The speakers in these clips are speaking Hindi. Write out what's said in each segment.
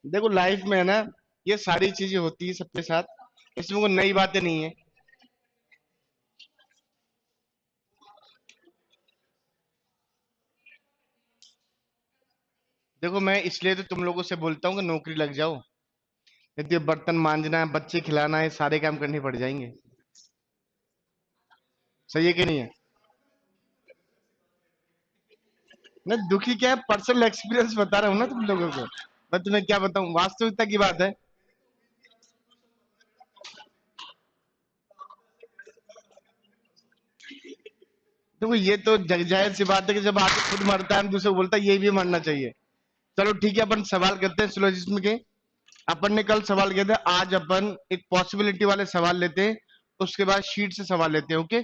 देखो लाइफ में है ना, ये सारी चीजें होती है सबके साथ, इसमें कोई नई बातें नहीं है। देखो मैं इसलिए तो तुम लोगों से बोलता हूँ कि नौकरी लग जाओ, नहीं तो बर्तन मांजना है, बच्चे खिलाना है, सारे काम करने पड़ जाएंगे। सही है कि नहीं है? मैं दुखी क्या है, पर्सनल एक्सपीरियंस बता रहा हूँ ना तुम लोगों को। मैं तुम्हें क्या बताऊं, वास्तविकता की बात है। देखो ये तो जग जाहिर सी बात है कि जब आदमी खुद मरता है, हम दूसरे को बोलता है ये भी मरना चाहिए। चलो ठीक है, अपन सवाल करते हैं सिलोजिज्म के। अपन ने कल सवाल किया था, आज अपन एक पॉसिबिलिटी वाले सवाल लेते हैं, उसके बाद शीट से सवाल लेते हैं। ओके,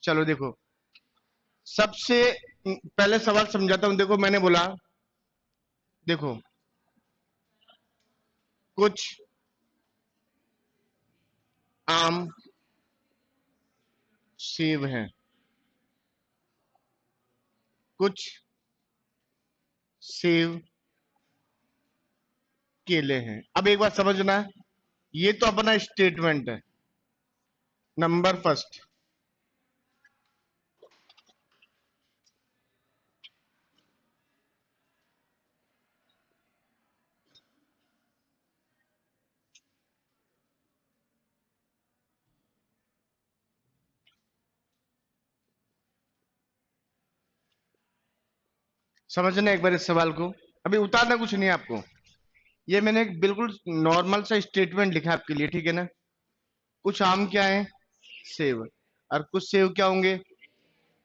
चलो देखो, सबसे पहले सवाल समझाता हूं। देखो मैंने बोला, देखो कुछ आम सेब हैं, कुछ सेब केले हैं। अब एक बात समझना, ये तो अपना स्टेटमेंट है नंबर फर्स्ट। समझना एक बार इस सवाल को, अभी उतारना कुछ नहीं है आपको। ये मैंने एक बिल्कुल नॉर्मल सा स्टेटमेंट लिखा है आपके लिए, ठीक है ना। कुछ आम क्या है, सेब, और कुछ सेब क्या होंगे।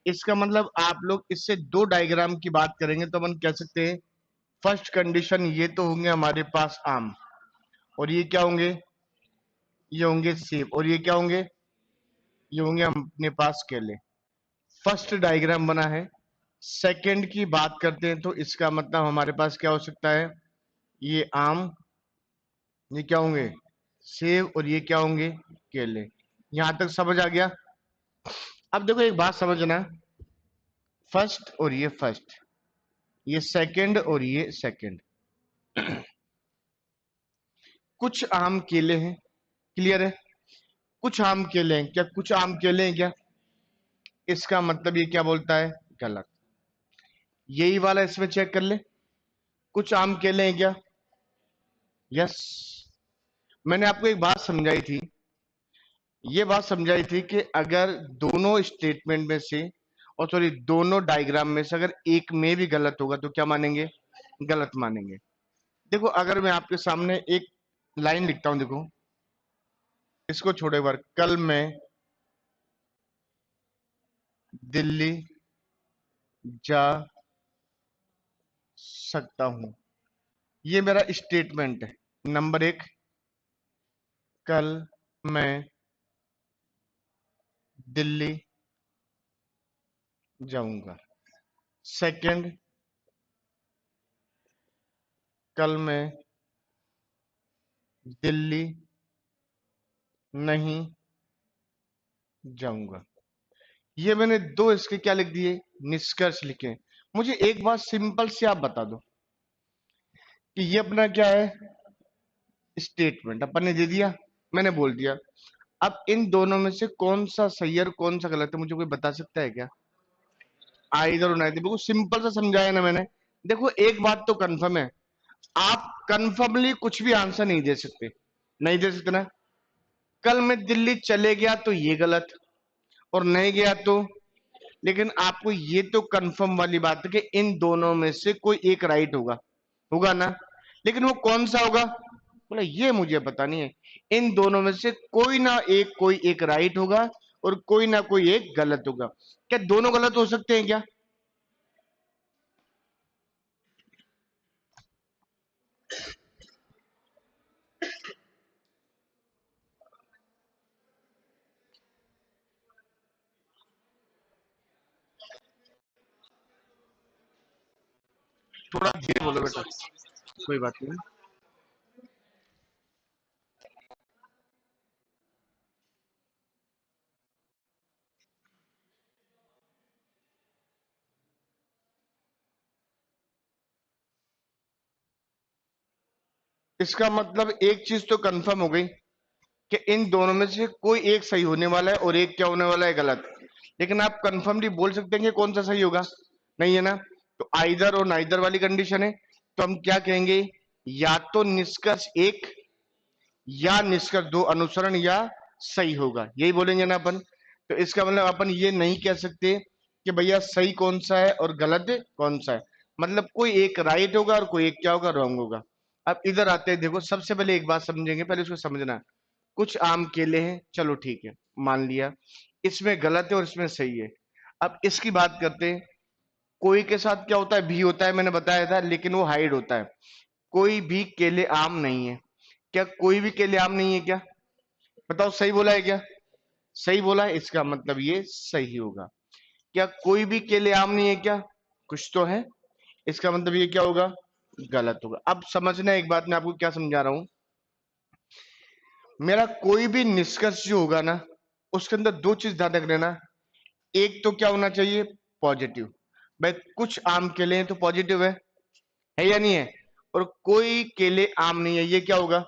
इसका मतलब आप लोग इससे दो डायग्राम की बात करेंगे तो अपन कह सकते हैं, फर्स्ट कंडीशन ये तो होंगे हमारे पास आम, और ये क्या होंगे, ये होंगे सेब, और ये क्या होंगे, ये होंगे अपने पास केले। फर्स्ट डायग्राम बना है। सेकंड की बात करते हैं तो इसका मतलब हमारे पास क्या हो सकता है, ये आम, ये क्या होंगे, सेब, और ये क्या होंगे, केले। यहां तक समझ आ गया। अब देखो एक बात समझना, फर्स्ट और ये फर्स्ट, ये सेकंड और ये सेकंड, कुछ आम केले हैं, क्लियर है। कुछ आम केले हैं क्या, कुछ आम केले हैं क्या, इसका मतलब ये क्या बोलता है, गलत। यही वाला इसमें चेक कर ले, कुछ आम केले हैं क्या, यस। मैंने आपको एक बात समझाई थी, ये बात समझाई थी कि अगर दोनों स्टेटमेंट में से, और सॉरी दोनों डायग्राम में से अगर एक में भी गलत होगा तो क्या मानेंगे, गलत मानेंगे। देखो अगर मैं आपके सामने एक लाइन लिखता हूं, देखो इसको छोड़ो एक बार, कल मैं दिल्ली जा सकता हूं, ये मेरा स्टेटमेंट है नंबर एक। कल मैं दिल्ली जाऊंगा। सेकंड, कल मैं दिल्ली नहीं जाऊंगा। ये मैंने दो इसके क्या लिख दिए, निष्कर्ष लिखे। मुझे एक बात सिंपल से आप बता दो कि ये अपना क्या है, स्टेटमेंट अपन ने दे दिया, मैंने बोल दिया। अब इन दोनों में से कौन सा सही है और कौन सा गलत है, मुझे कोई बता सकता है क्या। आइदर और नाइदर, बिल्कुल सिंपल सा समझाया ना मैंने। देखो एक बात तो कंफर्म है, आप कंफर्मली कुछ भी आंसर नहीं दे सकते, नहीं दे सकते ना। कल मैं दिल्ली चले गया तो ये गलत, और नहीं गया तो, लेकिन आपको ये तो कंफर्म वाली बात है कि इन दोनों में से कोई एक राइट होगा, होगा ना। लेकिन वो कौन सा होगा, बोला ये मुझे पता नहीं है। इन दोनों में से कोई ना एक, कोई एक राइट होगा और कोई ना कोई एक गलत होगा। क्या दोनों गलत हो सकते हैं क्या। थोड़ा धीरे बोलो बेटा, कोई बात नहीं। इसका मतलब एक चीज तो कंफर्म हो गई कि इन दोनों में से कोई एक सही होने वाला है और एक क्या होने वाला है, गलत। लेकिन आप कंफर्मली बोल सकते हैं कि कौन सा सही होगा? नहीं है ना। तो आइदर और नाइदर वाली कंडीशन है। तो हम क्या कहेंगे? या तो निष्कर्ष एक या निष्कर्ष दो अनुसरण या सही होगा, यही बोलेंगे ना अपन। तो इसका मतलब अपन ये नहीं कह सकते कि भैया सही कौन सा है और गलत कौन सा है। मतलब कोई एक राइट होगा और कोई एक क्या होगा, रॉन्ग होगा। अब इधर आते हैं, देखो सबसे पहले एक बात समझेंगे, पहले उसको समझना। कुछ आम केले हैं, चलो ठीक है, मान लिया। इसमें गलत है और इसमें सही है। अब इसकी बात करते हैं। कोई के साथ क्या होता है, भी होता है, मैंने बताया था, लेकिन वो हाइड होता है। कोई भी केले आम नहीं है। क्या कोई भी केले आम नहीं है क्या? बताओ, सही बोला है क्या? सही बोला है, इसका मतलब ये सही होगा। क्या कोई भी केले आम नहीं है क्या? कुछ तो है, इसका मतलब ये क्या होगा, गलत होगा। अब समझना एक बात, मैं आपको क्या समझा रहा हूं। मेरा कोई भी निष्कर्ष जो होगा ना, उसके अंदर दो चीज ध्यान रख लेना। एक तो क्या होना चाहिए, पॉजिटिव। भाई कुछ आम केले हैं तो पॉजिटिव है या नहीं है? और कोई केले आम नहीं है, ये क्या होगा?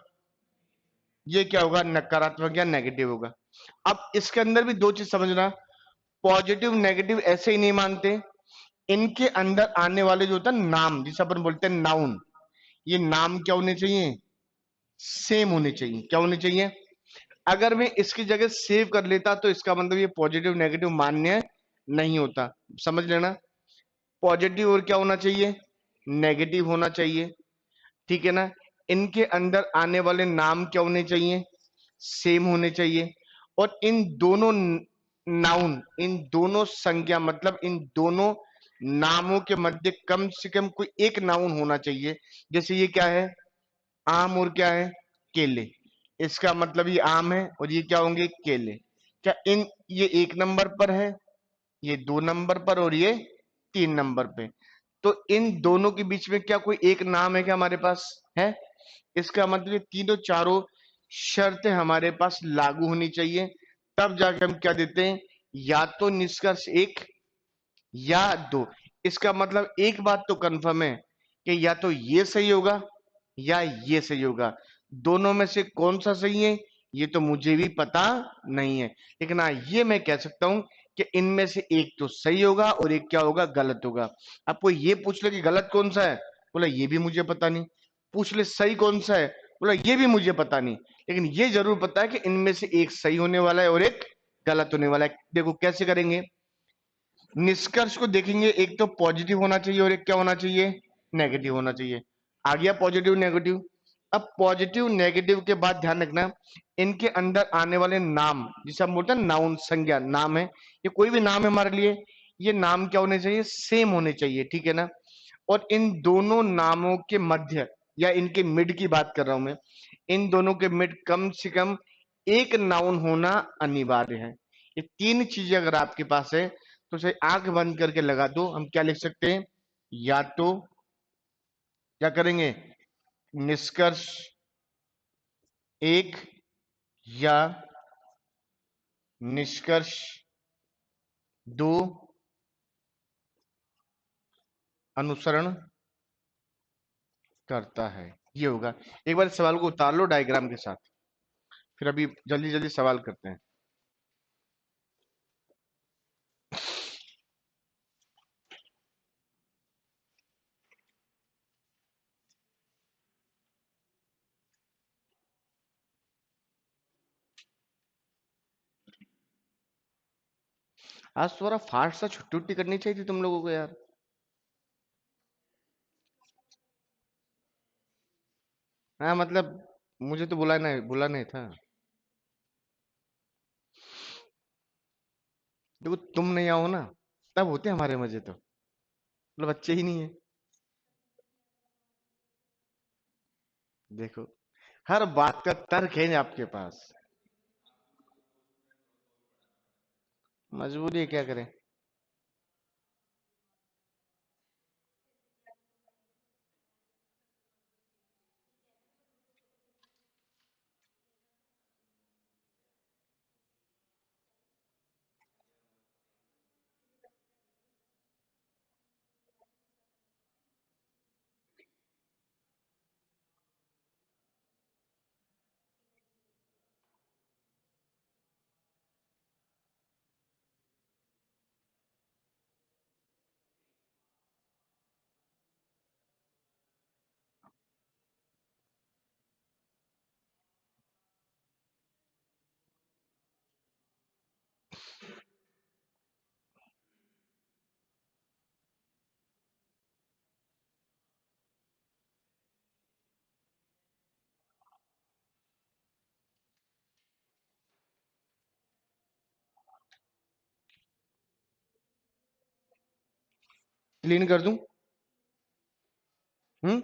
ये क्या होगा, नकारात्मक या नेगेटिव होगा। अब इसके अंदर भी दो चीज समझना। पॉजिटिव नेगेटिव ऐसे ही नहीं मानते। इनके अंदर आने वाले जो होता है नाम, जिसे अपन बोलते हैं नाउन, ये नाम क्या होने चाहिए, सेम होने चाहिए। क्या होने चाहिए? अगर मैं इसकी जगह सेव कर लेता तो इसका मतलब ये पॉजिटिव नेगेटिव मान्य नहीं होता। समझ लेना। पॉजिटिव और क्या होना चाहिए, नेगेटिव होना चाहिए। ठीक है ना। इनके अंदर आने वाले नाम क्या होने चाहिए, सेम होने चाहिए। और इन दोनों नाउन, इन दोनों संज्ञा, मतलब इन दोनों नामों के मध्य कम से कम कोई एक नाउन होना चाहिए। जैसे ये क्या है, आम और क्या है, केले। इसका मतलब ये आम है और ये क्या होंगे, केले। क्या इन ये एक नंबर पर है, ये दो नंबर पर और ये तीन नंबर पे। तो इन दोनों के बीच में क्या कोई एक नाम है क्या हमारे पास? है। इसका मतलब ये तीनों चारों शर्तें हमारे पास लागू होनी चाहिए। तब जाके हम क्या देते हैं, या तो निष्कर्ष एक या दो। इसका मतलब एक बात तो कंफर्म है कि या तो ये सही होगा या ये सही होगा। दोनों में से कौन सा सही है, ये तो मुझे भी पता नहीं है। लेकिन हाँ, ये मैं कह सकता हूं कि इनमें से एक तो सही होगा और एक क्या होगा, गलत होगा। आपको ये पूछ ले कि गलत कौन सा है, बोला ये भी मुझे पता नहीं। पूछ ले सही कौन सा है, बोला ये भी मुझे पता नहीं। लेकिन ये जरूर पता है कि इनमें से एक सही होने वाला है और एक गलत होने वाला है। देखो कैसे करेंगे। निष्कर्ष को देखेंगे, एक तो पॉजिटिव होना चाहिए और एक क्या होना चाहिए, नेगेटिव होना चाहिए। आ गया पॉजिटिव नेगेटिव। अब पॉजिटिव नेगेटिव के बाद ध्यान रखना, इनके अंदर आने वाले नाम, जिसे हम बोलते हैं नाउन, संज्ञा, नाम है, ये कोई भी नाम है हमारे लिए, ये नाम क्या होने चाहिए, सेम होने चाहिए। ठीक है ना। और इन दोनों नामों के मध्य या इनके मिड की बात कर रहा हूं मैं, इन दोनों के मिड कम से कम एक नाउन होना अनिवार्य है। ये तीन चीजें अगर आपके पास है तो उसे आंख बंद करके लगा दो। हम क्या लिख सकते हैं, या तो क्या करेंगे, निष्कर्ष एक या निष्कर्ष दो अनुसरण करता है, ये होगा। एक बार इस सवाल को उतार लो डायग्राम के साथ, फिर अभी जल्दी जल्दी सवाल करते हैं। आज थोड़ा फास्ट सा छुट्टी उट्टी करनी चाहिए थी तुम लोगों को यार। हाँ मतलब, मुझे तो बुला नहीं था। देखो तुम नहीं आओ ना, तब होते हमारे मजे तो, मतलब बच्चे ही नहीं है। देखो, हर बात का तर्क है आपके पास। मजबूरी है, क्या करें। क्लीन कर दूं? हम्म।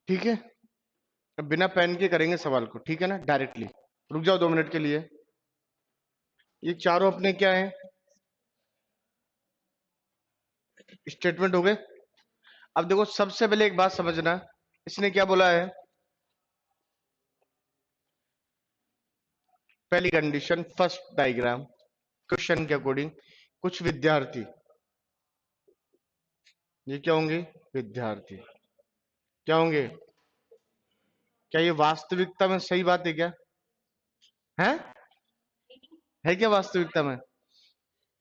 ठीक है, अब बिना पेन के करेंगे सवाल को, ठीक है ना, डायरेक्टली। रुक जाओ 2 मिनट के लिए। ये चारों अपने क्या है, स्टेटमेंट हो गए। अब देखो सबसे पहले एक बात समझना, इसने क्या बोला है, पहली कंडीशन फर्स्ट डायग्राम, क्वेश्चन के अकॉर्डिंग कुछ विद्यार्थी, ये क्या होंगे, विद्यार्थी क्या होंगे, क्या ये वास्तविकता में सही बात है क्या, है क्या वास्तविकता में?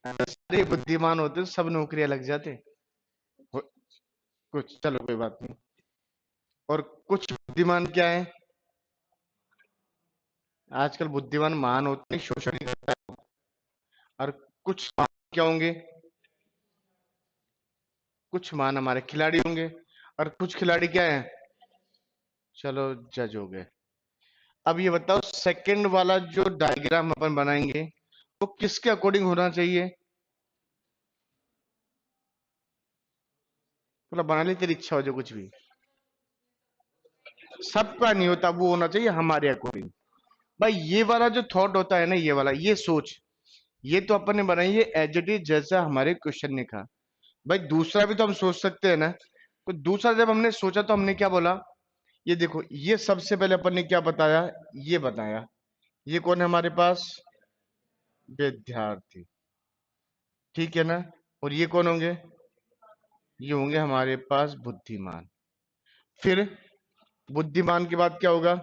सारे बुद्धिमान होते तो सब नौकरियां लग जाते। हो- कुछ, चलो कोई बात नहीं। और कुछ बुद्धिमान क्या है, आजकल बुद्धिमान महान होते हैं, शोषण ही करता है। और कुछ महान क्या होंगे, कुछ महान हमारे खिलाड़ी होंगे। और कुछ खिलाड़ी क्या है, चलो जज हो गए। अब ये बताओ सेकंड वाला जो डायग्राम अपन बनाएंगे वो किसके अकॉर्डिंग होना चाहिए? मतलब बना ले, तेरी इच्छा हो जो कुछ भी। सबका नहीं होता, वो होना चाहिए हमारे अकॉर्डिंग। भाई ये वाला जो थॉट होता है ना, ये वाला ये सोच, ये तो अपन ने बनाई है एज इट इज जैसा हमारे क्वेश्चन ने कहा। भाई दूसरा भी तो हम सोच सकते हैं ना। तो दूसरा जब हमने सोचा तो हमने क्या बोला, ये देखो ये सबसे पहले अपन ने क्या बताया, ये बताया ये कौन है हमारे पास, विद्यार्थी, ठीक है ना। और ये कौन होंगे, ये होंगे हमारे पास बुद्धिमान। फिर बुद्धिमान के बाद क्या होगा,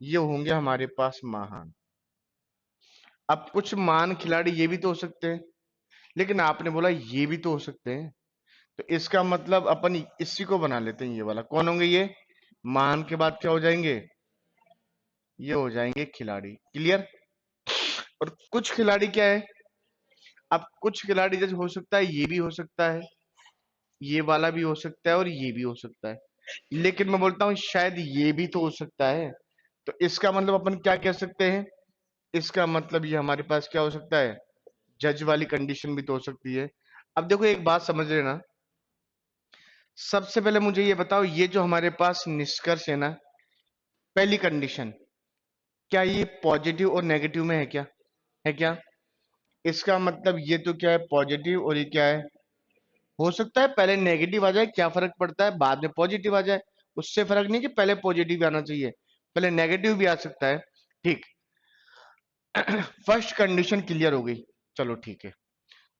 ये होंगे हमारे पास महान। अब कुछ महान खिलाड़ी ये भी तो हो सकते हैं, लेकिन आपने बोला ये भी तो हो सकते हैं, तो इसका मतलब अपन इसी को बना लेते हैं। ये वाला कौन होंगे, ये महान के बाद क्या हो जाएंगे, ये हो जाएंगे खिलाड़ी। क्लियर। और कुछ खिलाड़ी क्या है, अब कुछ खिलाड़ी जैसे हो सकता है, ये भी हो सकता है, ये वाला भी हो सकता है और ये भी हो सकता है, लेकिन मैं बोलता हूं शायद ये भी तो हो सकता है। तो इसका मतलब अपन क्या कह सकते हैं, इसका मतलब ये हमारे पास क्या हो सकता है, जज वाली कंडीशन भी तो हो सकती है। अब देखो एक बात समझ लेना, सबसे पहले मुझे ये बताओ, ये जो हमारे पास निष्कर्ष है ना, पहली कंडीशन, क्या ये पॉजिटिव और नेगेटिव में है क्या, है क्या? इसका मतलब ये तो क्या है, पॉजिटिव, और ये क्या है, हो सकता है पहले नेगेटिव आ जाए, क्या फर्क पड़ता है, बाद में पॉजिटिव आ जाए, उससे फर्क नहीं कि पहले पॉजिटिव आना चाहिए, पहले नेगेटिव भी आ सकता है। ठीक। फर्स्ट कंडीशन क्लियर हो गई, चलो ठीक है।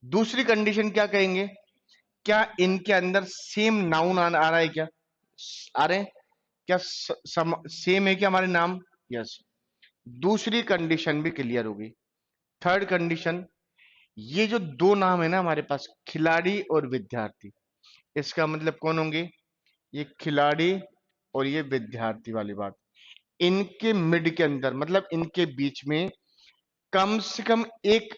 दूसरी कंडीशन क्या कहेंगे, क्या इनके अंदर सेम नाउन आ रहा है क्या, आ रहे हैं क्या, सेम है क्या हमारे नाम, यस। दूसरी कंडीशन भी क्लियर हो गई। थर्ड कंडीशन, ये जो दो नाम है ना हमारे पास, खिलाड़ी और विद्यार्थी, इसका मतलब कौन होंगे, ये खिलाड़ी और ये विद्यार्थी वाली बात। इनके मिड के अंदर मतलब इनके बीच में कम से कम एक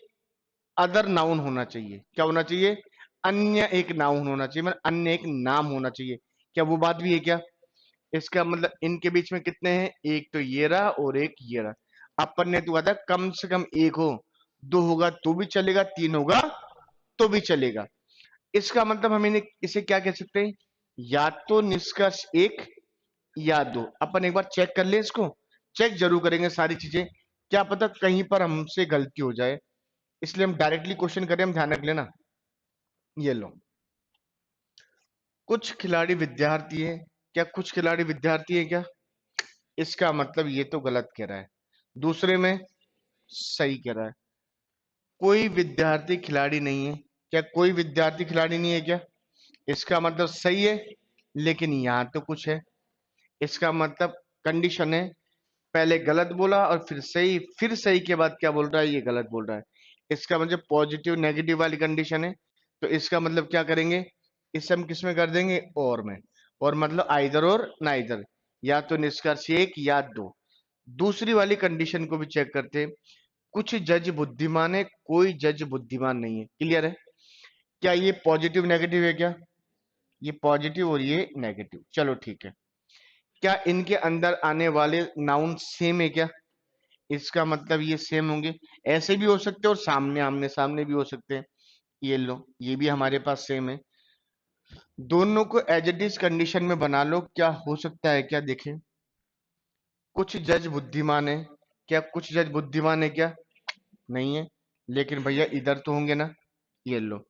अदर नाउन होना चाहिए। क्या होना चाहिए, अन्य एक नाउन होना चाहिए, मतलब अन्य एक नाम होना चाहिए। क्या वो बात भी है क्या? इसका मतलब इनके बीच में कितने हैं, एक तो ये रहा और एक ये रहा। अपन ने तो कहा था कम से कम एक हो, दो होगा तो भी चलेगा, तीन होगा तो भी चलेगा। इसका मतलब हम इसे क्या कह सकते हैं, या तो निष्कर्ष एक या दो। अपन एक बार चेक कर ले इसको, चेक जरूर करेंगे सारी चीजें, क्या पता कहीं पर हमसे गलती हो जाए, इसलिए हम डायरेक्टली क्वेश्चन करें, हम ध्यान रख लेना। ये लो, कुछ खिलाड़ी विद्यार्थी है, क्या कुछ खिलाड़ी विद्यार्थी है क्या, इसका मतलब ये तो गलत कह रहा है। दूसरे में सही कह रहा है, कोई विद्यार्थी खिलाड़ी नहीं है, क्या कोई विद्यार्थी खिलाड़ी नहीं है क्या, इसका मतलब सही है, लेकिन यहां तो कुछ है। इसका मतलब कंडीशन है, पहले गलत बोला और फिर सही के बाद क्या बोल रहा है, ये गलत बोल रहा है। इसका मतलब पॉजिटिव नेगेटिव वाली कंडीशन है। तो इसका मतलब क्या करेंगे, इसे हम किस में कर देंगे, और में। और मतलब आइदर और नाइदर, या तो निष्कर्ष एक या दो। दूसरी वाली कंडीशन को भी चेक करते हैं, कुछ जज बुद्धिमान है, कोई जज बुद्धिमान नहीं है। क्लियर है। क्या ये पॉजिटिव नेगेटिव है क्या, ये पॉजिटिव और ये नेगेटिव, चलो ठीक है। क्या इनके अंदर आने वाले नाउन सेम है क्या, इसका मतलब ये सेम होंगे। ऐसे भी हो सकते हैं और सामने आमने सामने भी हो सकते हैं। ये लो, ये भी हमारे पास सेम है। दोनों को एज इट इज कंडीशन में बना लो, क्या हो सकता है, क्या देखें। कुछ जज बुद्धिमान है, क्या कुछ जज बुद्धिमान है क्या, नहीं है, लेकिन भैया इधर तो होंगे ना। ये लो,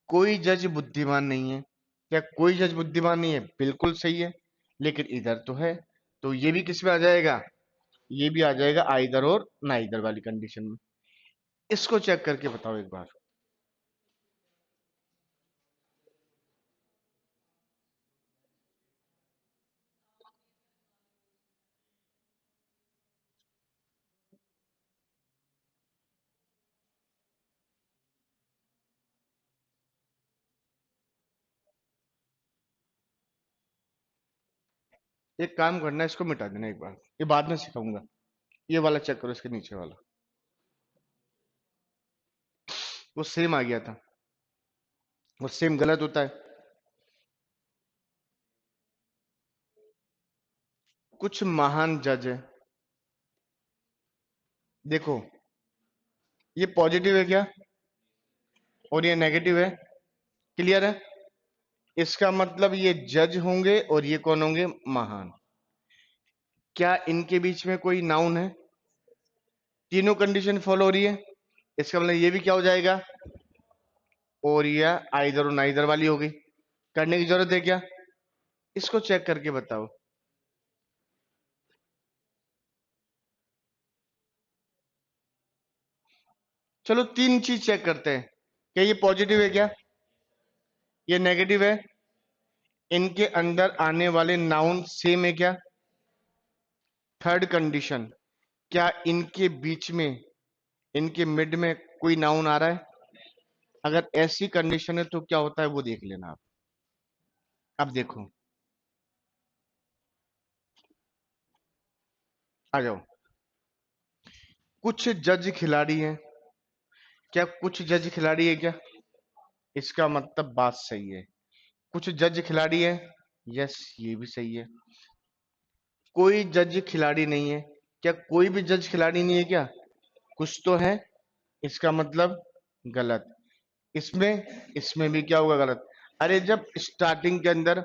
कोई जज बुद्धिमान नहीं है, क्या कोई जज बुद्धिमान नहीं है, बिल्कुल सही है, लेकिन इधर तो है। तो ये भी किस में आ जाएगा, ये भी आ जाएगा आइदर और नाइदर वाली कंडीशन में। इसको चेक करके बताओ एक बार। एक काम करना, इसको मिटा देना एक बार, ये बाद में सिखाऊंगा। ये वाला चेक करो, इसके नीचे वाला, वो सेम आ गया था, वो सेम गलत होता है। कुछ महान जज है। देखो, ये पॉजिटिव है क्या और ये नेगेटिव है, क्लियर है? इसका मतलब ये जज होंगे और ये कौन होंगे, महान। क्या इनके बीच में कोई नाउन है? तीनों कंडीशन फॉलो हो रही है। इसका मतलब ये भी क्या हो जाएगा, और या आइदर और नाइदर वाली होगी। करने की जरूरत है क्या? इसको चेक करके बताओ। चलो तीन चीज चेक करते हैं। क्या ये पॉजिटिव है क्या, ये नेगेटिव है, इनके अंदर आने वाले नाउन सेम है क्या? थर्ड कंडीशन, क्या इनके बीच में, इनके मिड में कोई नाउन आ रहा है? अगर ऐसी कंडीशन है तो क्या होता है वो देख लेना आप। अब देखो, आ जाओ। कुछ जज खिलाड़ी हैं। क्या कुछ जज खिलाड़ी है क्या? इसका मतलब बात सही है। कुछ जज खिलाड़ी है, यस ये भी सही है। कोई जज खिलाड़ी नहीं है। क्या कोई भी जज खिलाड़ी नहीं है क्या? कुछ तो है। इसका मतलब गलत। इसमें, इसमें भी क्या होगा, गलत। अरे जब स्टार्टिंग के अंदर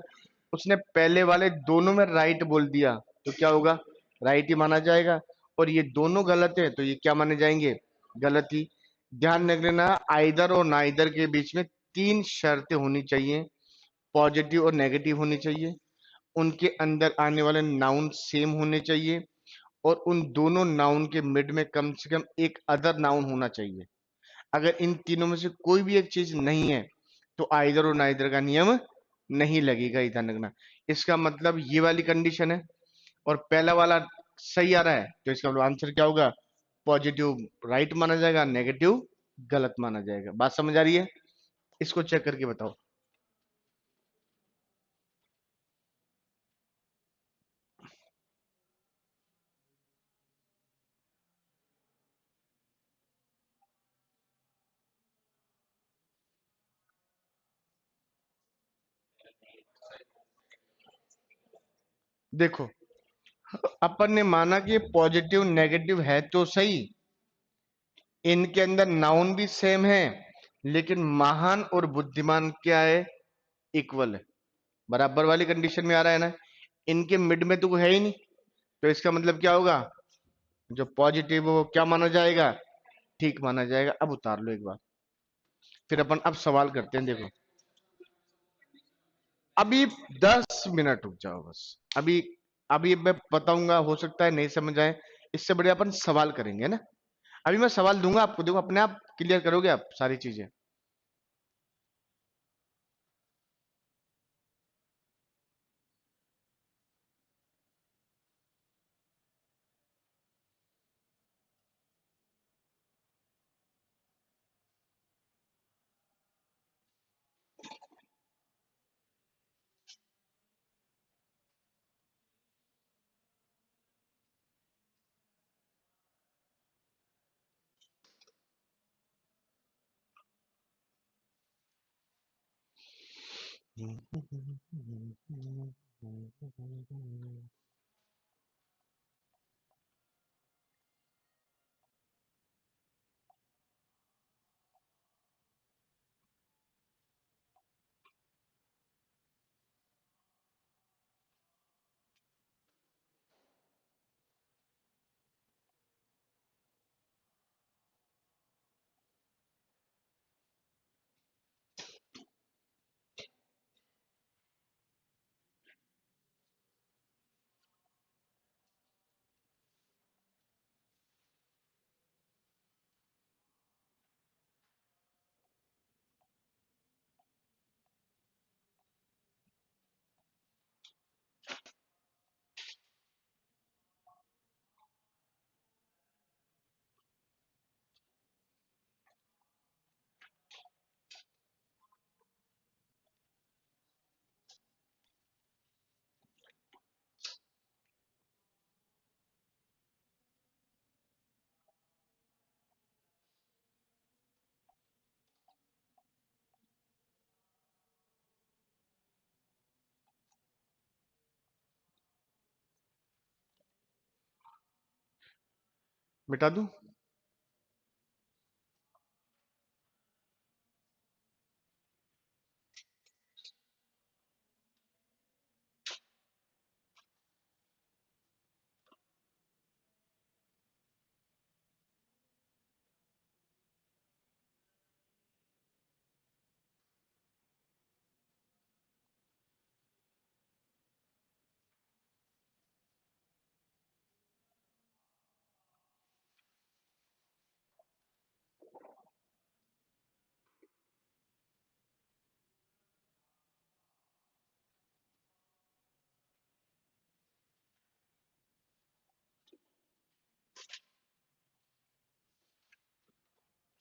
उसने पहले वाले दोनों में राइट बोल दिया तो क्या होगा, राइट ही माना जाएगा। और ये दोनों गलत है तो ये क्या माने जाएंगे, गलत ही। ध्यान रख लेना, आइदर और नाइदर के बीच में तीन शर्तें होनी चाहिए। पॉजिटिव और नेगेटिव होनी चाहिए, उनके अंदर आने वाले नाउन सेम होने चाहिए, और उन दोनों नाउन के मिड में कम से कम एक अदर नाउन होना चाहिए। अगर इन तीनों में से कोई भी एक चीज नहीं है तो आइदर और नाइदर का नियम नहीं लगेगा, इधर लगना। इसका मतलब ये वाली कंडीशन है, और पहला वाला सही आ रहा है तो इसका मतलब आंसर क्या होगा, पॉजिटिव राइट माना जाएगा, नेगेटिव गलत माना जाएगा। बात समझ आ रही है? इसको चेक करके बताओ। देखो, अपन ने माना कि पॉजिटिव नेगेटिव है तो सही, इनके अंदर नाउन भी सेम है, लेकिन महान और बुद्धिमान क्या है, इक्वल है, बराबर वाली कंडीशन में आ रहा है ना। इनके मिड में तो कोई है ही नहीं, तो इसका मतलब क्या होगा, जो पॉजिटिव है वो क्या माना जाएगा, ठीक माना जाएगा। अब उतार लो एक बार, फिर अपन अब सवाल करते हैं। देखो, अभी 10 मिनट रुक जाओ बस। अभी, अभी मैं बताऊंगा, हो सकता है नहीं समझ आए, इससे बढ़िया अपन सवाल करेंगे ना। अभी मैं सवाल दूंगा आपको, देखो अपने आप क्लियर करोगे आप सारी चीजें। मिटा दूं?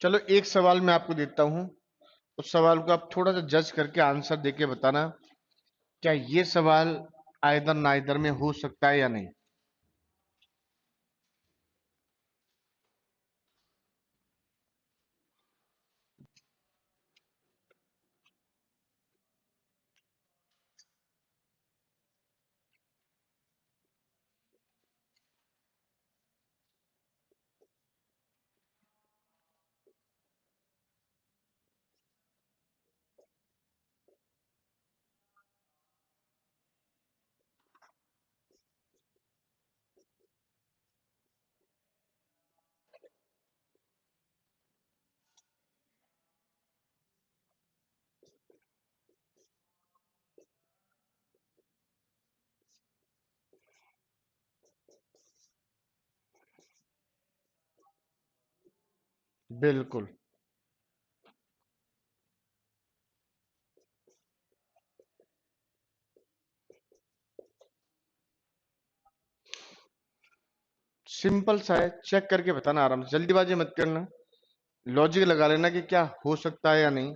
चलो एक सवाल मैं आपको देता हूं, उस सवाल को आप थोड़ा सा जज करके आंसर देके बताना, क्या ये सवाल आइदर नाइदर में हो सकता है या नहीं। बिल्कुल सिंपल सा है, चेक करके बताना आराम से, जल्दीबाजी मत करना, लॉजिक लगा लेना कि क्या हो सकता है या नहीं।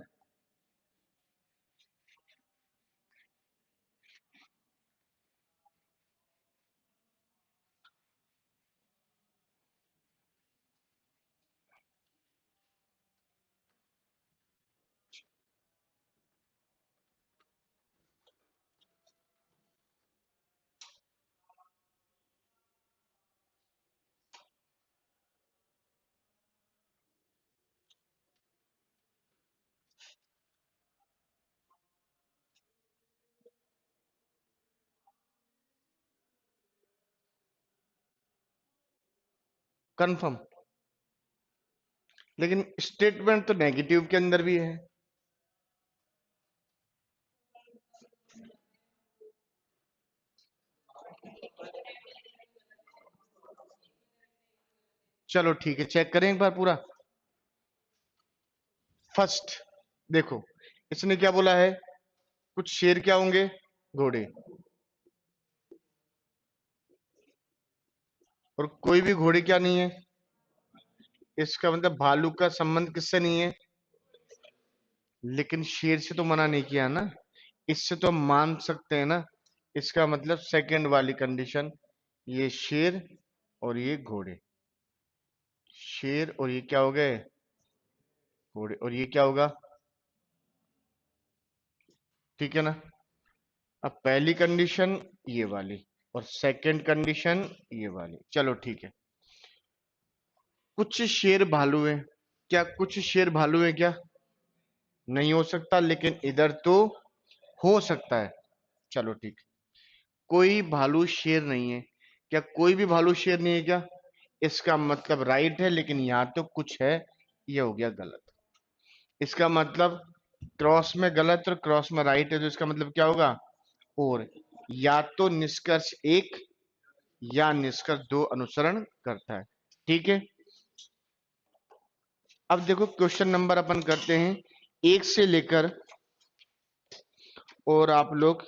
कंफर्म। लेकिन स्टेटमेंट तो नेगेटिव के अंदर भी है। चलो ठीक है, चेक करें एक बार पूरा। फर्स्ट देखो, इसने क्या बोला है, कुछ शेर क्या होंगे, घोड़े, और कोई भी घोड़े क्या नहीं है, इसका मतलब भालू का संबंध किससे नहीं है। लेकिन शेर से तो मना नहीं किया ना, इससे तो हम मान सकते हैं ना, इसका मतलब सेकंड वाली कंडीशन, ये शेर और ये घोड़े, शेर और ये क्या हो गए, घोड़े, और ये क्या होगा, ठीक है ना। अब पहली कंडीशन ये वाली, और सेकंड कंडीशन ये वाली, चलो ठीक है। कुछ शेर भालू है, क्या कुछ शेर भालू है क्या, नहीं हो सकता, लेकिन इधर तो हो सकता है, चलो ठीक। कोई भालू शेर नहीं है, क्या कोई भी भालू शेर नहीं है क्या, इसका मतलब राइट है, लेकिन यहां तो कुछ है, ये हो गया गलत। इसका मतलब क्रॉस में गलत और क्रॉस में राइट है, तो इसका मतलब क्या होगा, और या तो निष्कर्ष एक या निष्कर्ष दो अनुसरण करता है, ठीक है। अब देखो क्वेश्चन नंबर अपन करते हैं एक से लेकर, और आप लोग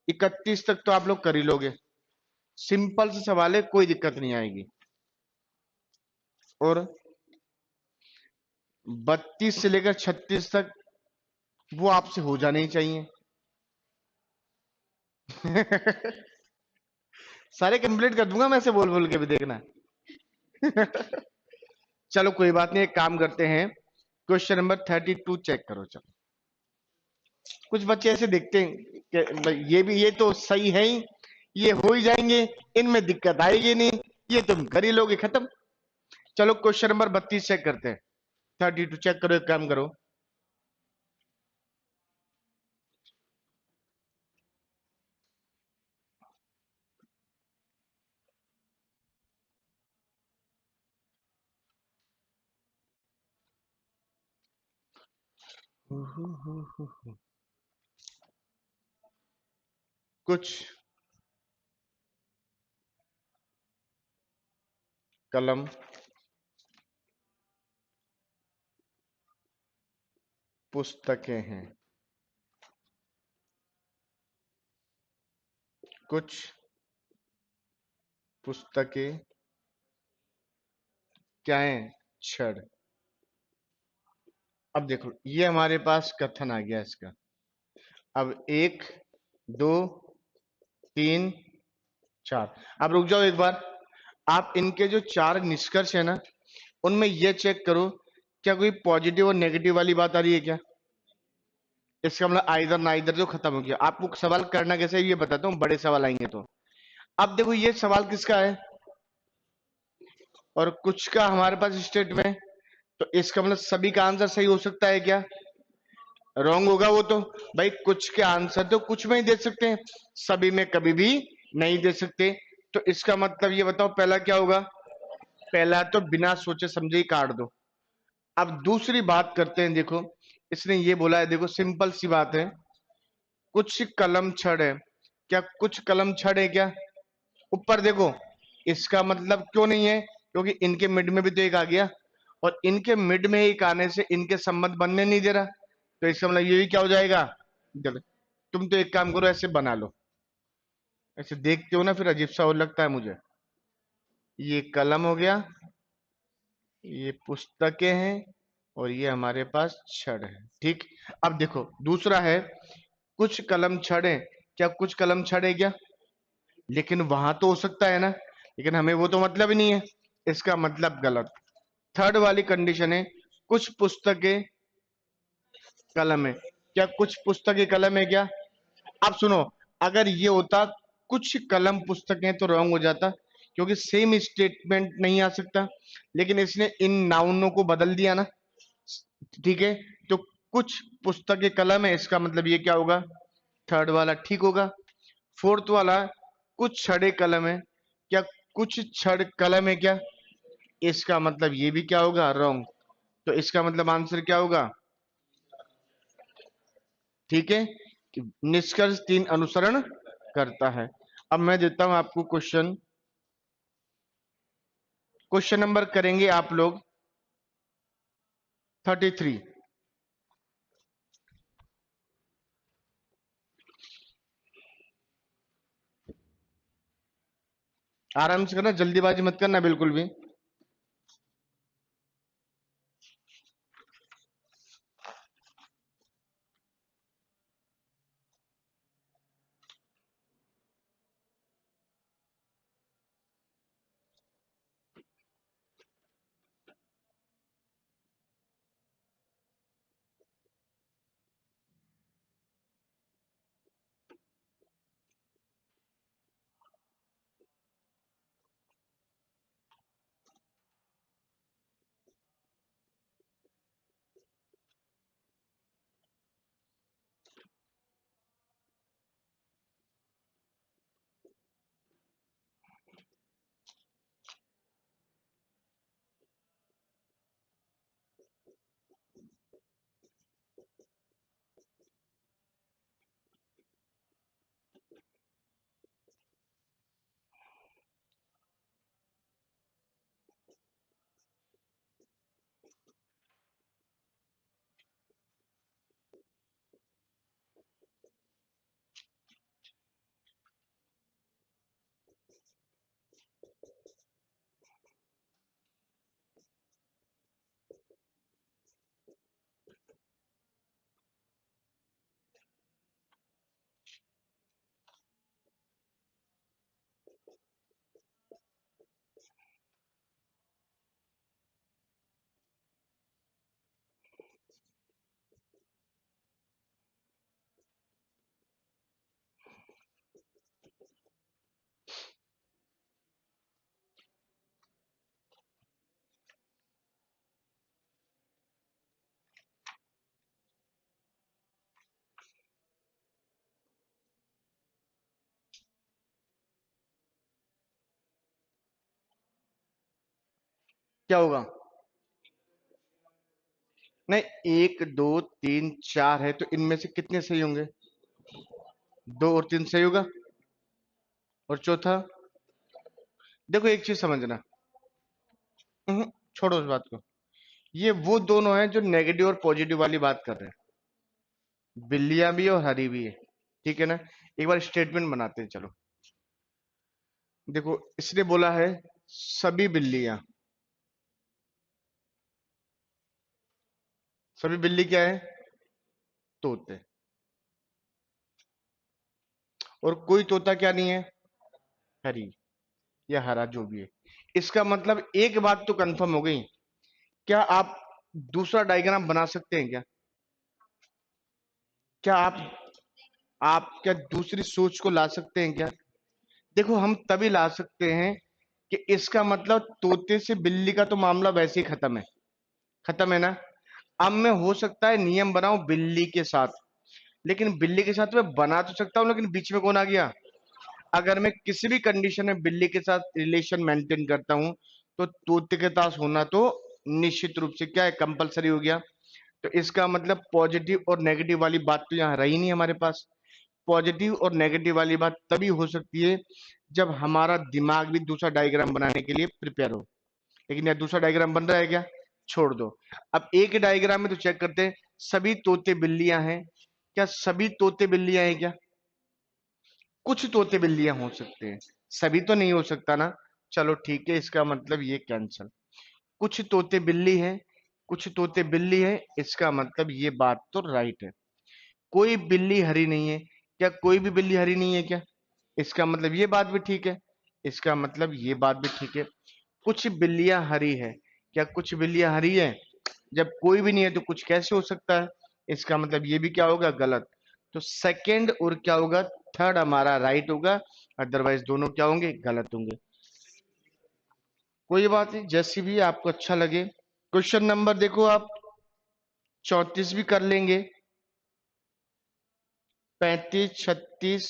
31 तक तो आप लोग कर ही लोगे, सिंपल से सवाल है, कोई दिक्कत नहीं आएगी। और 32 से लेकर 36 तक वो आपसे हो जाने ही चाहिए। सारे कंप्लीट कर दूंगा मैं से बोल बोल के भी, देखना। चलो कोई बात नहीं, एक काम करते हैं, क्वेश्चन नंबर 32 चेक करो। चलो कुछ बच्चे ऐसे देखते हैं कि भाई ये भी, ये तो सही है ही, ये हो ही जाएंगे, इनमें दिक्कत आएगी नहीं, ये तुम कर ही लोगे, खत्म। चलो क्वेश्चन नंबर 32 चेक करते हैं। 32 चेक करो, एक काम करो। कुछ कलम पुस्तकें हैं, कुछ पुस्तकें क्या है, छड़। अब देखो ये हमारे पास कथन आ गया इसका। अब एक, दो, तीन, चार। अब रुक जाओ एक बार। आप इनके जो चार निष्कर्ष है ना, उनमें ये चेक करो क्या कोई पॉजिटिव और नेगेटिव वाली बात आ रही है क्या। इसका मतलब आइदर ना इधर जो खत्म हो गया। आपको सवाल करना कैसे है ये बताता हूँ, बड़े सवाल आएंगे तो। अब देखो ये सवाल किसका है, और कुछ का हमारे पास स्टेट में। तो इसका मतलब सभी का आंसर सही हो सकता है क्या, रॉन्ग होगा वो तो। भाई कुछ के आंसर तो कुछ में ही दे सकते हैं, सभी में कभी भी नहीं दे सकते। तो इसका मतलब ये बताओ पहला क्या होगा, पहला तो बिना सोचे समझे ही काट दो। अब दूसरी बात करते हैं। देखो इसने ये बोला है, देखो सिंपल सी बात है, कुछ कलम छड़ है। क्या कुछ कलम छड़ है क्या, ऊपर देखो। इसका मतलब क्यों नहीं है, क्योंकि इनके मिड में भी तो एक आ गया, और इनके मिड में एक आने से इनके संबंध बनने नहीं दे रहा। तो इसका मतलब ये भी क्या हो जाएगा, गलत। तुम तो एक काम करो, ऐसे बना लो। ऐसे देखते हो ना फिर अजीब सा और लगता है मुझे। ये कलम हो गया, ये पुस्तकें हैं, और ये हमारे पास छड़ है। ठीक। अब देखो दूसरा है, कुछ कलम छड़ है। क्या कुछ कलम छड़ है क्या, लेकिन वहां तो हो सकता है ना, लेकिन हमें वो तो मतलब ही नहीं है। इसका मतलब गलत। थर्ड वाली कंडीशन है, कुछ पुस्तकें कलम है। क्या कुछ पुस्तकें कलम है क्या। अब सुनो, अगर ये होता कुछ कलम पुस्तकें तो रॉन्ग हो जाता, क्योंकि सेम स्टेटमेंट नहीं आ सकता। लेकिन इसने इन नाउनों को बदल दिया ना। ठीक है। तो कुछ पुस्तकें कलम है, इसका मतलब ये क्या होगा, थर्ड वाला ठीक होगा। फोर्थ वाला, कुछ छड़े कलम है। क्या कुछ छड़ कलम है क्या, इसका मतलब ये भी क्या होगा, रॉन्ग। तो इसका मतलब आंसर क्या होगा, ठीक है। कि निष्कर्ष तीन अनुसरण करता है। अब मैं देता हूं आपको क्वेश्चन। क्वेश्चन नंबर करेंगे आप लोग 33। आराम से करना, जल्दीबाजी मत करना बिल्कुल भी। क्या होगा? नहीं, एक दो तीन चार है तो इनमें से कितने सही होंगे? दो और तीन सही होगा। और चौथा? देखो एक चीज समझना। छोड़ो उस बात को। ये वो दोनों हैं जो नेगेटिव और पॉजिटिव वाली बात कर रहे हैं, बिल्लियां भी और हरी भी है। ठीक है ना? एक बार स्टेटमेंट बनाते हैं, चलो। देखो, इसने बोला है सभी बिल्लियां, सभी बिल्ली क्या है? तोते। और कोई तोता क्या नहीं है? हरी या हरा, जो भी है। इसका मतलब एक बात तो कंफर्म हो गई। क्या आप दूसरा डायग्राम बना सकते हैं क्या? क्या आप क्या दूसरी सोच को ला सकते हैं क्या? देखो, हम तभी ला सकते हैं कि इसका मतलब तोते से बिल्ली का तो मामला वैसे ही खत्म है। खत्म है ना? अब मैं हो सकता है नियम बनाऊं बिल्ली के साथ, लेकिन बिल्ली के साथ मैं बना तो सकता हूं, लेकिन बीच में कौन आ गया? अगर मैं किसी भी कंडीशन में बिल्ली के साथ रिलेशन मेंटेन करता हूं, तो तोते के पास होना तो निश्चित रूप से क्या है, कंपलसरी हो गया। तो इसका मतलब पॉजिटिव और नेगेटिव वाली बात तो यहाँ रही नहीं हमारे पास। पॉजिटिव और नेगेटिव वाली बात तभी हो सकती है जब हमारा दिमाग भी दूसरा डायग्राम बनाने के लिए प्रिपेयर हो। लेकिन यार दूसरा डायग्राम बन रहा है क्या? छोड़ दो। अब एक डायग्राम में तो चेक करते हैं, सभी तोते बिल्लियां हैं। क्या सभी तोते बिल्लियां हैं क्या? कुछ तोते बिल्लियां हो सकते हैं, सभी तो नहीं हो सकता ना। चलो ठीक है, इसका मतलब ये कैंसल। कुछ तोते बिल्ली हैं, कुछ तोते बिल्ली है, इसका मतलब ये बात तो राइट है। कोई बिल्ली हरी नहीं है। क्या कोई भी बिल्ली हरी नहीं है क्या? इसका मतलब ये बात भी ठीक है। इसका मतलब ये बात भी ठीक है। कुछ बिल्लियां हरी है। क्या कुछ बिल्लियां हरी है? जब कोई भी नहीं है तो कुछ कैसे हो सकता है? इसका मतलब ये भी क्या होगा? गलत। तो सेकंड और क्या होगा? थर्ड हमारा राइट होगा। अदरवाइज दोनों क्या होंगे? गलत होंगे। कोई बात नहीं, जैसी भी आपको अच्छा लगे। क्वेश्चन नंबर देखो आप, 34 भी कर लेंगे, 35, 36।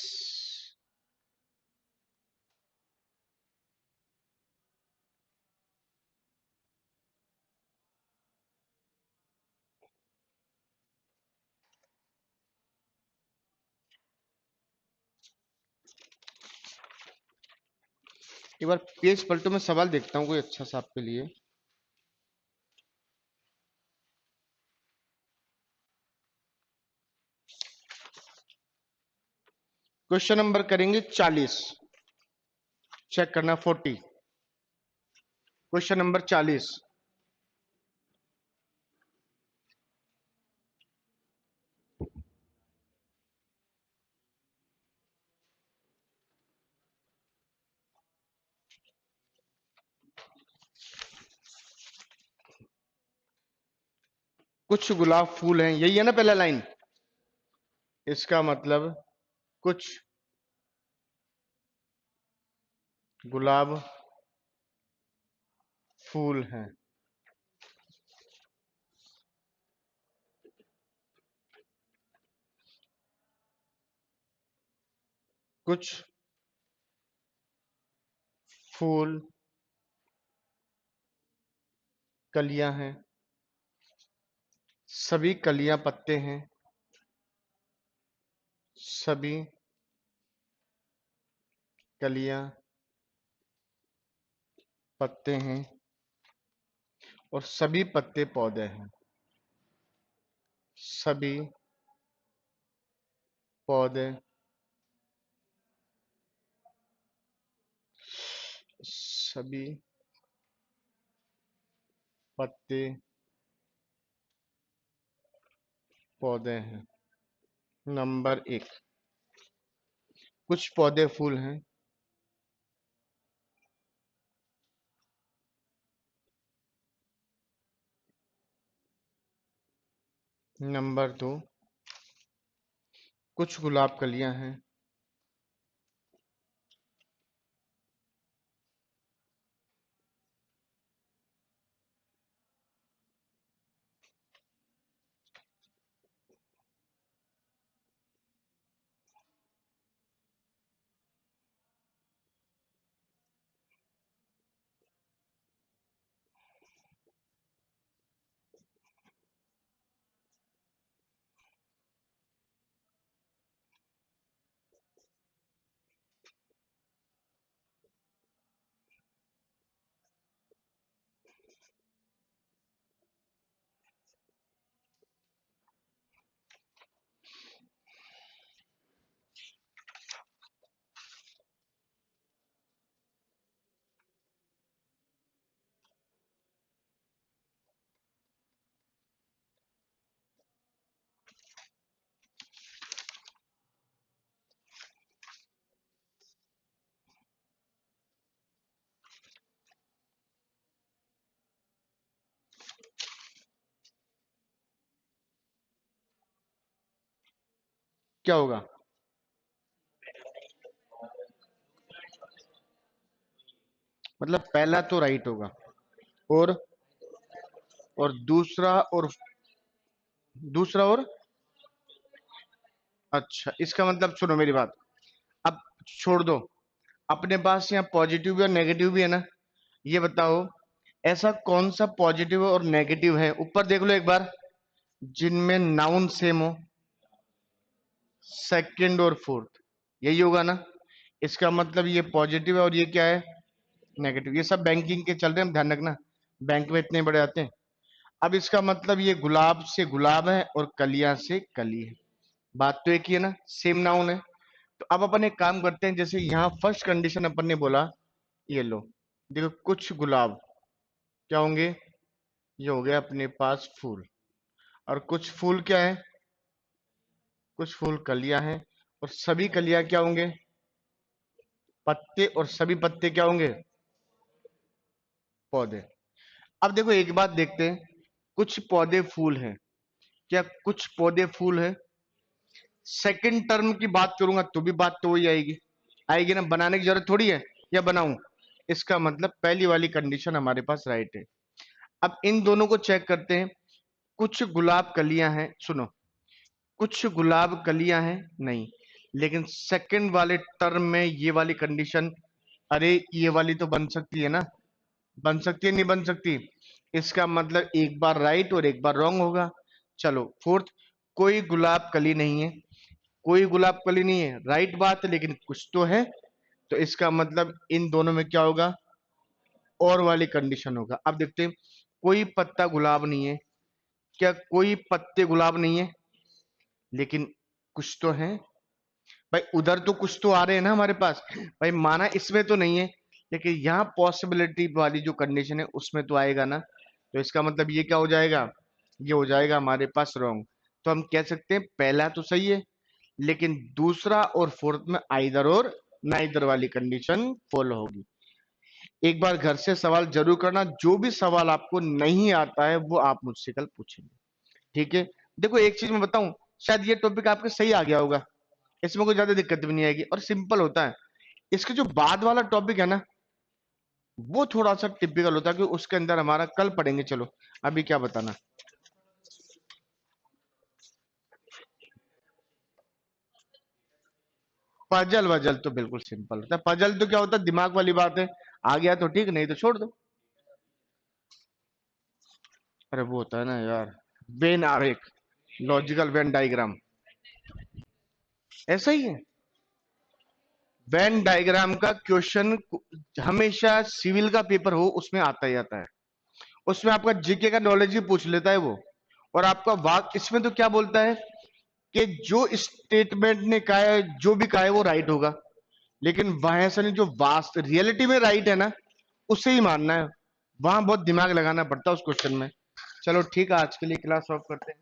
एक बार पेज पलटो, मैं सवाल देखता हूँ कोई अच्छा सा आपके लिए। क्वेश्चन नंबर करेंगे 40। चेक करना 40। Question number 40। कुछ गुलाब फूल हैं, यही है ना पहला लाइन? इसका मतलब कुछ गुलाब फूल हैं। कुछ फूल कलियां हैं, सभी कलियां पत्ते हैं, सभी कलियां पत्ते हैं, और सभी पत्ते पौधे हैं। सभी पौधे, सभी पत्ते पौधे हैं। नंबर एक, कुछ पौधे फूल हैं। नंबर दो, कुछ गुलाब कलियां हैं। क्या होगा? मतलब पहला तो राइट होगा, और दूसरा, और दूसरा और अच्छा, इसका मतलब सुनो मेरी बात, अब छोड़ दो, अपने पास यहाँ पॉजिटिव भी और नेगेटिव भी है ना, ये बताओ ऐसा कौन सा पॉजिटिव और नेगेटिव है, ऊपर देख लो एक बार, जिनमें नाउन सेम हो, सेकंड और फोर्थ, यही होगा ना। इसका मतलब ये पॉजिटिव है और ये क्या है, नेगेटिव। ये सब बैंकिंग के चल रहे हैं, हम ध्यान रखना, बैंक में इतने बड़े आते हैं। अब इसका मतलब ये गुलाब से गुलाब है और कलियां से कली है, बात तो एक ही है ना, सेम नाउन है। तो अब अपन एक काम करते हैं, जैसे यहाँ फर्स्ट कंडीशन अपन ने बोला, ये लो, देखो कुछ गुलाब क्या होंगे, ये हो गया अपने पास फूल, और कुछ फूल क्या है, कुछ फूल कलियां हैं, और सभी कलियां क्या होंगे, पत्ते, और सभी पत्ते क्या होंगे, पौधे। अब देखो एक बात देखते हैं, कुछ पौधे फूल हैं, क्या कुछ पौधे फूल हैं, सेकंड टर्म की बात करूंगा तो भी बात तो वही आएगी, आएगी ना, बनाने की जरूरत थोड़ी है, या बनाऊं। इसका मतलब पहली वाली कंडीशन हमारे पास राइट है। अब इन दोनों को चेक करते हैं, कुछ गुलाब कलियां हैं, सुनो, कुछ गुलाब कलियां हैं नहीं, लेकिन सेकंड वाले टर्म में ये वाली कंडीशन, अरे ये वाली तो बन सकती है ना, बन सकती है नहीं बन सकती, इसका मतलब एक बार राइट और एक बार रॉन्ग होगा। चलो फोर्थ, कोई गुलाब कली नहीं है, कोई गुलाब कली नहीं है, राइट बात है, लेकिन कुछ तो है, तो इसका मतलब इन दोनों में क्या होगा, और वाली कंडीशन होगा। अब देखते हैं, कोई पत्ता गुलाब नहीं है, क्या कोई पत्ते गुलाब नहीं है, लेकिन कुछ तो है, भाई उधर तो कुछ तो आ रहे हैं ना हमारे पास, भाई माना इसमें तो नहीं है, लेकिन यहाँ पॉसिबिलिटी वाली जो कंडीशन है उसमें तो आएगा ना, तो इसका मतलब ये क्या हो जाएगा, ये हो जाएगा हमारे पास रॉन्ग। तो हम कह सकते हैं पहला तो सही है, लेकिन दूसरा और फोर्थ में आइदर और नाइदर वाली कंडीशन फॉलो होगी। एक बार घर से सवाल जरूर करना, जो भी सवाल आपको नहीं आता है वो आप मुझसे कल पूछेंगे, ठीक है। देखो एक चीज मैं बताऊं, शायद ये टॉपिक आपके सही आ गया होगा, इसमें कोई ज्यादा दिक्कत भी नहीं आएगी और सिंपल होता है। इसके जो बाद वाला टॉपिक है ना, वो थोड़ा सा टिपिकल होता है, कि उसके अंदर हमारा कल पढ़ेंगे, चलो अभी क्या बताना। पजल वजल तो बिल्कुल सिंपल होता है, पजल तो क्या होता है, दिमाग वाली बात है, आ गया तो ठीक, नहीं तो छोड़ दो। अरे वो होता है ना यार, वेन आरेख, लॉजिकल वेन डायग्राम, ऐसा ही है। वेन डायग्राम का क्वेश्चन हमेशा सिविल का पेपर हो उसमें आता ही आता है, उसमें आपका जीके का नॉलेज ही पूछ लेता है वो। और आपका वाक इसमें तो क्या बोलता है, कि जो स्टेटमेंट ने कहा है, जो भी कहा है वो राइट होगा, लेकिन वहां ऐसा नहीं, जो वास्त रियलिटी में राइट है ना, उसे ही मानना है, वहां बहुत दिमाग लगाना पड़ता है उस क्वेश्चन में। चलो ठीक है, आज के लिए क्लास ऑफ करते हैं।